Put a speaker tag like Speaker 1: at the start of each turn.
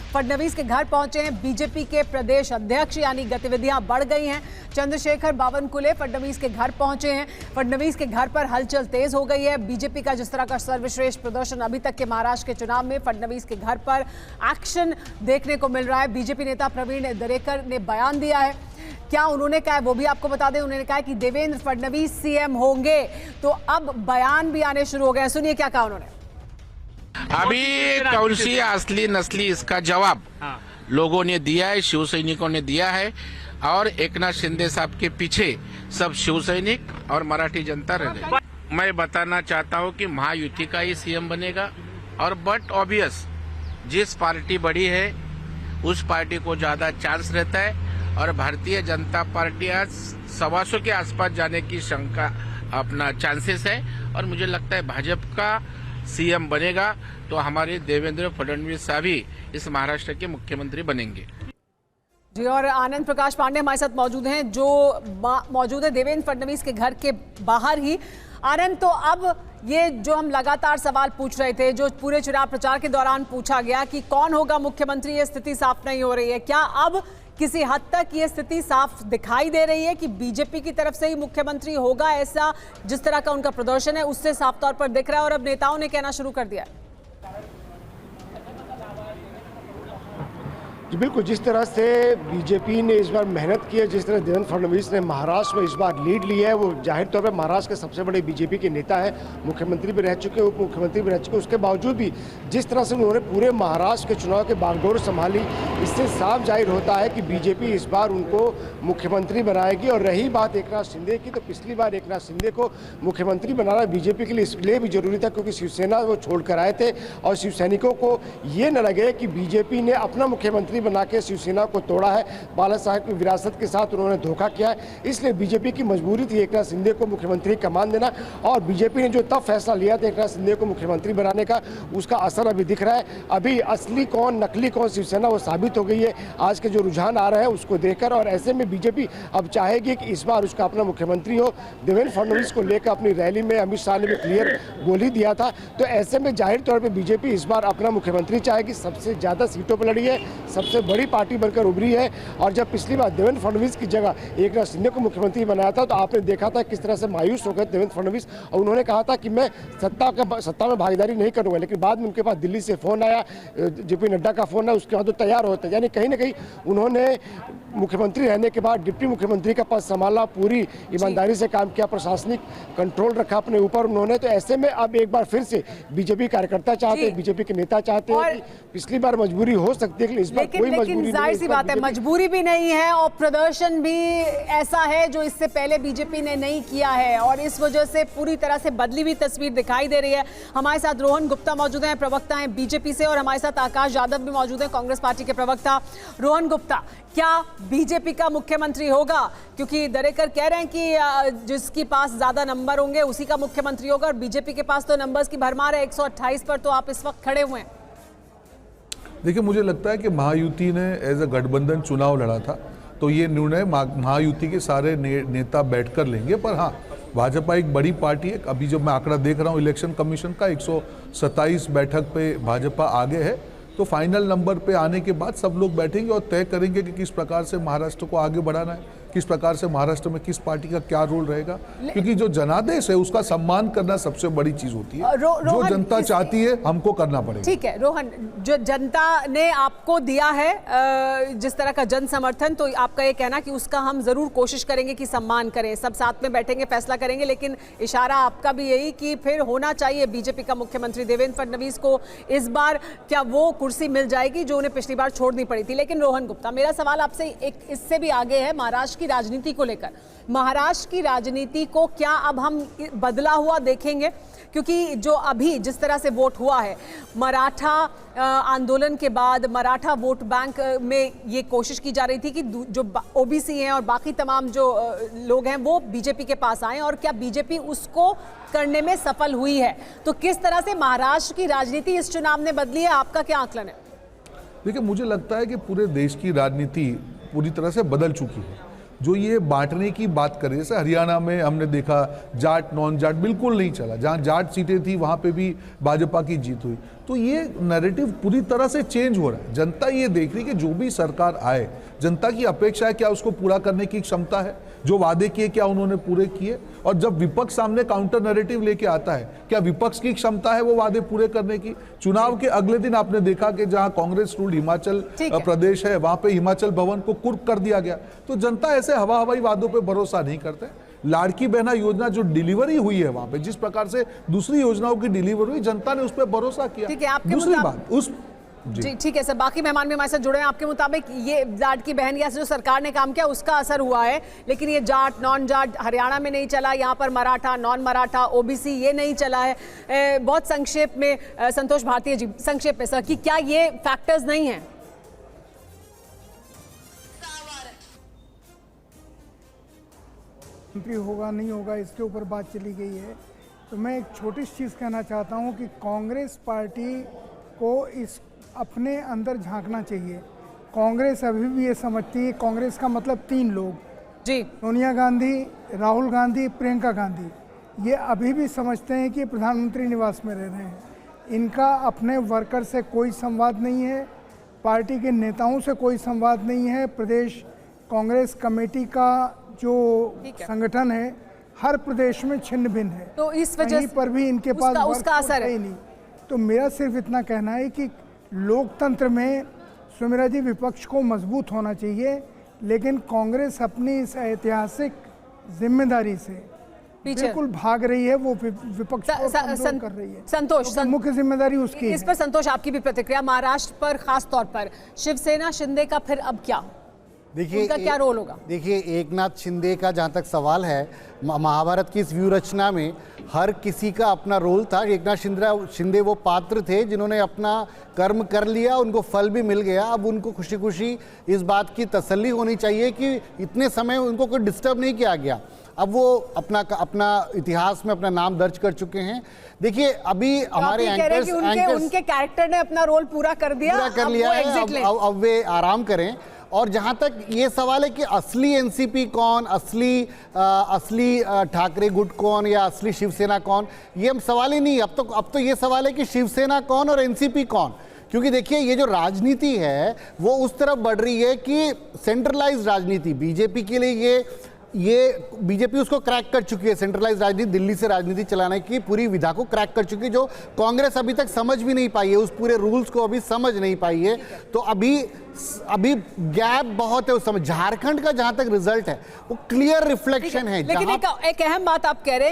Speaker 1: फडणवीस के घर पहुंचे हैं बीजेपी के प्रदेश अध्यक्ष, यानी गतिविधियां बढ़ गई हैं। चंद्रशेखर बावनकुले फडणवीस के घर पहुंचे हैं। फडणवीस के घर पर हलचल तेज हो गई है। बीजेपी का जिस तरह का सर्वश्रेष्ठ प्रदर्शन अभी तक के महाराष्ट्र के चुनाव में, फडणवीस के घर पर एक्शन देखने को मिल रहा है। बीजेपी नेता प्रवीण दरेकर ने बयान दिया है। क्या उन्होंने कहा है वो भी आपको बता दें। उन्होंने कहा कि देवेंद्र फडणवीस सीएम होंगे। तो अब बयान भी आने शुरू हो गए। सुनिए क्या कहा उन्होंने।
Speaker 2: अभी कौन सी असली नस्ली, इसका जवाब लोगों ने दिया है, शिव सैनिकों ने दिया है। और एकनाथ शिंदे साहब के पीछे सब शिव सैनिक और मराठी जनता रहे। मैं बताना चाहता हूं कि महायुति का ही सीएम बनेगा। और बट ऑब्वियस, जिस पार्टी बड़ी है उस पार्टी को ज्यादा चांस रहता है। और भारतीय जनता पार्टी आज 125 के आसपास जाने की शंका अपना चांसेस है। और मुझे लगता है भाजपा का सीएम बनेगा तो हमारे देवेंद्र फडणवीस साहब ही इस महाराष्ट्र के मुख्यमंत्री बनेंगे।
Speaker 1: जी, और आनंद प्रकाश पांडे हमारे साथ मौजूद हैं, जो मौजूद है देवेंद्र फडणवीस के घर के बाहर ही। आनंद, तो अब ये जो हम लगातार सवाल पूछ रहे थे, जो पूरे चुनाव प्रचार के दौरान पूछा गया कि कौन होगा मुख्यमंत्री, ये स्थिति साफ नहीं हो रही है। क्या अब किसी हद तक ये स्थिति साफ दिखाई दे रही है कि बीजेपी की तरफ से ही मुख्यमंत्री होगा? ऐसा जिस तरह का उनका प्रदर्शन है उससे साफ तौर पर दिख रहा है और अब नेताओं ने कहना शुरू कर दिया है।
Speaker 3: जी बिल्कुल, जिस तरह से बीजेपी ने इस बार मेहनत की है, जिस तरह देवेंद्र फडणवीस ने महाराष्ट्र में इस बार लीड ली है, वो जाहिर तौर पर महाराष्ट्र के सबसे बड़े बीजेपी के नेता है, मुख्यमंत्री भी रह चुके, उप मुख्यमंत्री भी रह चुके। उसके बावजूद भी जिस तरह से उन्होंने पूरे महाराष्ट्र के चुनाव के बागडोर संभाली, इससे साफ जाहिर होता है कि बीजेपी इस बार उनको मुख्यमंत्री बनाएगी। और रही बात एकनाथ शिंदे की, तो पिछली बार एकनाथ शिंदे को मुख्यमंत्री बनाना बीजेपी के लिए इसलिए भी जरूरी था क्योंकि शिवसेना वो छोड़कर आए थे और शिव सैनिकों को ये न लगे कि बीजेपी ने अपना मुख्यमंत्री बना के शिवसेना को तोड़ा है। बाला साहेब की विरासत के साथ उन्होंने धोखा किया है। इसलिए बीजेपी की मजबूरी थी एकनाथ शिंदे को मुख्यमंत्री कमान देना। और बीजेपी ने जो तब फैसला लिया था एकनाथ शिंदे को मुख्यमंत्री बनाने का, उसका असर अभी दिख रहा है। अभी असली कौन नकली कौन शिवसेना वो साबित हो गई है आज के जो रुझान आ रहे हैं उसको देखकर। और ऐसे में बीजेपी अब चाहेगी कि इस बार उसका अपना मुख्यमंत्री हो। देवेंद्र फडणवीस को लेकर अपनी रैली में अमित शाह ने भी क्लियर बोल ही दिया था। तो ऐसे में जाहिर तौर पर बीजेपी इस बार अपना मुख्यमंत्री चाहेगी। सबसे ज्यादा सीटों पर लड़ी है, सबसे बड़ी पार्टी बनकर उभरी है। और जब पिछली बार देवेंद्र फडणवीस की जगह एकनाथ शिंदे को मुख्यमंत्री बनाया था तो आपने देखा था किस तरह से मायूस हो गए देवेंद्र फडणवीस। और उन्होंने कहा था कि मैं सत्ता में भागीदारी नहीं करूंगा। लेकिन बाद में उनके पास दिल्ली से फोन आया, जेपी नड्डा का फोन आया, उसके बाद वो तैयार होते। यानी कहीं ना कहीं उन्होंने मुख्यमंत्री रहने के बाद डिप्टी मुख्यमंत्री का पद संभाला, पूरी ईमानदारी से काम किया, प्रशासनिक कंट्रोल रखा अपने ऊपर उन्होंने। तो ऐसे में अब एक बार फिर से बीजेपी कार्यकर्ता चाहते हैं, बीजेपी के नेता चाहते हैं कि पिछली बार मजबूरी हो सकती है, इस बार कोई मजबूरी
Speaker 1: जाहिर सी बात है, मजबूरी भी नहीं है और प्रदर्शन भी ऐसा है जो इससे पहले बीजेपी ने नहीं किया है। और इस वजह से पूरी तरह से बदली हुई तस्वीर दिखाई दे रही है। हमारे साथ रोहन गुप्ता मौजूद हैं, प्रवक्ता हैं बीजेपी से, और हमारे साथ आकाश यादव भी मौजूद हैं, कांग्रेस पार्टी के प्रवक्ता। रोहन गुप्ता, क्या बीजेपी का मुख्यमंत्री होगा? क्योंकि दरेकर कह रहे हैं कि जिसके पास ज्यादा नंबर होंगे उसी का मुख्यमंत्री होगा, और बीजेपी के पास तो नंबर्स की भरमार है। 128 पर तो आप इस वक्त खड़े हुए हैं।
Speaker 4: देखिए, मुझे लगता है कि महायुति ने एज अ गठबंधन चुनाव लड़ा था तो ये निर्णय महायुति के सारे नेता बैठकर लेंगे। पर हाँ, भाजपा एक बड़ी पार्टी है। अभी जब मैं आंकड़ा देख रहा हूँ इलेक्शन कमीशन का, 127 बैठक पे भाजपा आगे है। तो फाइनल नंबर पे आने के बाद सब लोग बैठेंगे और तय करेंगे कि किस प्रकार से महाराष्ट्र को आगे बढ़ाना है, किस प्रकार से महाराष्ट्र में किस पार्टी का क्या रोल रहेगा। क्योंकि जो जनादेश है उसका सम्मान करना सबसे बड़ी चीज होती है। जो जनता चाहती है हमको करना पड़ेगा।
Speaker 1: ठीक है रोहन, जो जनता ने आपको दिया है जिस तरह का जन समर्थन, तो आपका ये कहना कि उसका हम जरूर कोशिश करेंगे कि सम्मान करें, सब साथ में बैठेंगे, फैसला करेंगे। लेकिन इशारा आपका भी यही कि फिर होना चाहिए बीजेपी का मुख्यमंत्री देवेंद्र फडणवीस को इस बार, क्या वो कुर्सी मिल जाएगी जो उन्हें पिछली बार छोड़नी पड़ी थी? लेकिन रोहन गुप्ता, मेरा सवाल आपसे एक इससे भी आगे है, महाराष्ट्र की राजनीति को लेकर। महाराष्ट्र की राजनीति को क्या अब हम बदला हुआ देखेंगे? क्योंकि जो अभी जिस तरह से वोट हुआ है, मराठा आंदोलन के बाद मराठा वोट बैंक में ये कोशिश की जा रही थी कि जो ओबीसी हैं और बाकी तमाम जो लोग हैं वो बीजेपी के पास आए, और क्या बीजेपी उसको करने में सफल हुई है? तो किस तरह से महाराष्ट्र की राजनीति इस चुनाव ने बदली है, आपका क्या आकलन है?
Speaker 4: देखिए, मुझे लगता है कि पूरे देश की राजनीति पूरी तरह से बदल चुकी है। जो ये बांटने की बात करे, जैसे हरियाणा में हमने देखा जाट नॉन जाट बिल्कुल नहीं चला, जहाँ जाट सीटें थी वहाँ पे भी भाजपा की जीत हुई। तो ये नैरेटिव पूरी तरह से चेंज हो रहा है। जनता ये देख रही कि जो भी सरकार आए, जनता की अपेक्षा है क्या उसको पूरा करने की क्षमता है, जो वादे किए क्या उन्होंने पूरे किए। और जब विपक्ष सामने काउंटर नैरेटिव लेके आता है, क्या विपक्ष की क्षमता है वो वादे पूरे करने की। चुनाव के अगले दिन आपने देखा कि जहां कांग्रेस रूल्ड हिमाचल प्रदेश है, वहां पे हिमाचल भवन को कुर्क कर दिया गया। तो जनता ऐसे हवाई वादों पे भरोसा नहीं करते। लाड़की बहना योजना जो डिलीवरी हुई है वहां पे, जिस प्रकार से दूसरी योजनाओं की डिलीवरी हुई, जनता ने उस पर भरोसा किया।
Speaker 1: ठीक है, आपके
Speaker 4: दूसरी बात उस
Speaker 1: जी ठीक है सर, बाकी मेहमान भी हमारे साथ जुड़े हैं। आपके मुताबिक ये लाड़की बहन या जो सरकार ने काम किया उसका असर हुआ है, लेकिन ये जाट नॉन जाट हरियाणा में नहीं चला, यहाँ पर मराठा नॉन मराठा ओबीसी ये नहीं चला है। बहुत संक्षेप में संतोष भारतीय जी, संक्षेप में सर, कि क्या ये फैक्टर्स नहीं है?
Speaker 5: मंत्री होगा नहीं होगा इसके ऊपर बात चली गई है, तो मैं एक छोटी सी चीज़ कहना चाहता हूं कि कांग्रेस पार्टी को इस अपने अंदर झांकना चाहिए। कांग्रेस अभी भी ये समझती है, कांग्रेस का मतलब 3 लोग
Speaker 1: जी,
Speaker 5: सोनिया गांधी, राहुल गांधी, प्रियंका गांधी, ये अभी भी समझते हैं कि प्रधानमंत्री निवास में रह रहे हैं। इनका अपने वर्कर से कोई संवाद नहीं है, पार्टी के नेताओं से कोई संवाद नहीं है। प्रदेश कांग्रेस कमेटी का जो संगठन है हर प्रदेश में छिन्न भिन्न है,
Speaker 1: तो इस वजह
Speaker 5: पर भी इनके पास
Speaker 1: उसका असर है
Speaker 5: ही नहीं। तो मेरा सिर्फ इतना कहना है कि लोकतंत्र में सुमिरा जी विपक्ष को मजबूत होना चाहिए, लेकिन कांग्रेस अपनी इस ऐतिहासिक जिम्मेदारी से बिल्कुल भाग रही है, वो विपक्ष को कमजोर कर रही है।
Speaker 1: संतोष,
Speaker 5: तो मुख्य जिम्मेदारी उसकी
Speaker 1: इस पर संतोष आपकी भी प्रतिक्रिया। महाराष्ट्र पर खास तौर पर शिवसेना शिंदे का फिर अब क्या,
Speaker 6: देखिए
Speaker 1: उनका क्या रोल होगा?
Speaker 6: देखिए, एकनाथ शिंदे का जहाँ तक सवाल है, महाभारत की इस व्यूह रचना में हर किसी का अपना रोल था। एकनाथ शिंदे वो पात्र थे जिन्होंने अपना कर्म कर लिया, उनको फल भी मिल गया। अब उनको खुशी खुशी इस बात की तसल्ली होनी चाहिए कि इतने समय उनको कोई डिस्टर्ब नहीं किया गया। अब वो अपना इतिहास में अपना नाम दर्ज कर चुके हैं। देखिए, अभी हमारे एंकर्स
Speaker 1: उनके कैरेक्टर ने अपना रोल पूरा कर
Speaker 6: लिया है, अब वे आराम करें। और जहां तक ये सवाल है कि असली एनसीपी कौन, असली ठाकरे गुट कौन या असली शिवसेना कौन, ये हम सवाल ही नहीं। अब तो ये सवाल है कि शिवसेना कौन और एनसीपी कौन। क्योंकि देखिए, ये जो राजनीति है वो उस तरफ बढ़ रही है कि सेंट्रलाइज राजनीति बीजेपी के लिए ये बीजेपी उसको क्रैक कर चुकी है। सेंट्रलाइज राजनीति, दिल्ली से राजनीति चलाने की पूरी विधा को क्रैक कर चुकी है, जो कांग्रेस अभी तक समझ भी नहीं पाई है, उस पूरे रूल्स को अभी समझ नहीं पाई है। तो अभी गैप बहुत है उस समय। झारखंड का जहां तक रिजल्ट है वो क्लियर रिफ्लेक्शन है।
Speaker 1: लेकिन एक अहम बात आप कह रहे हैं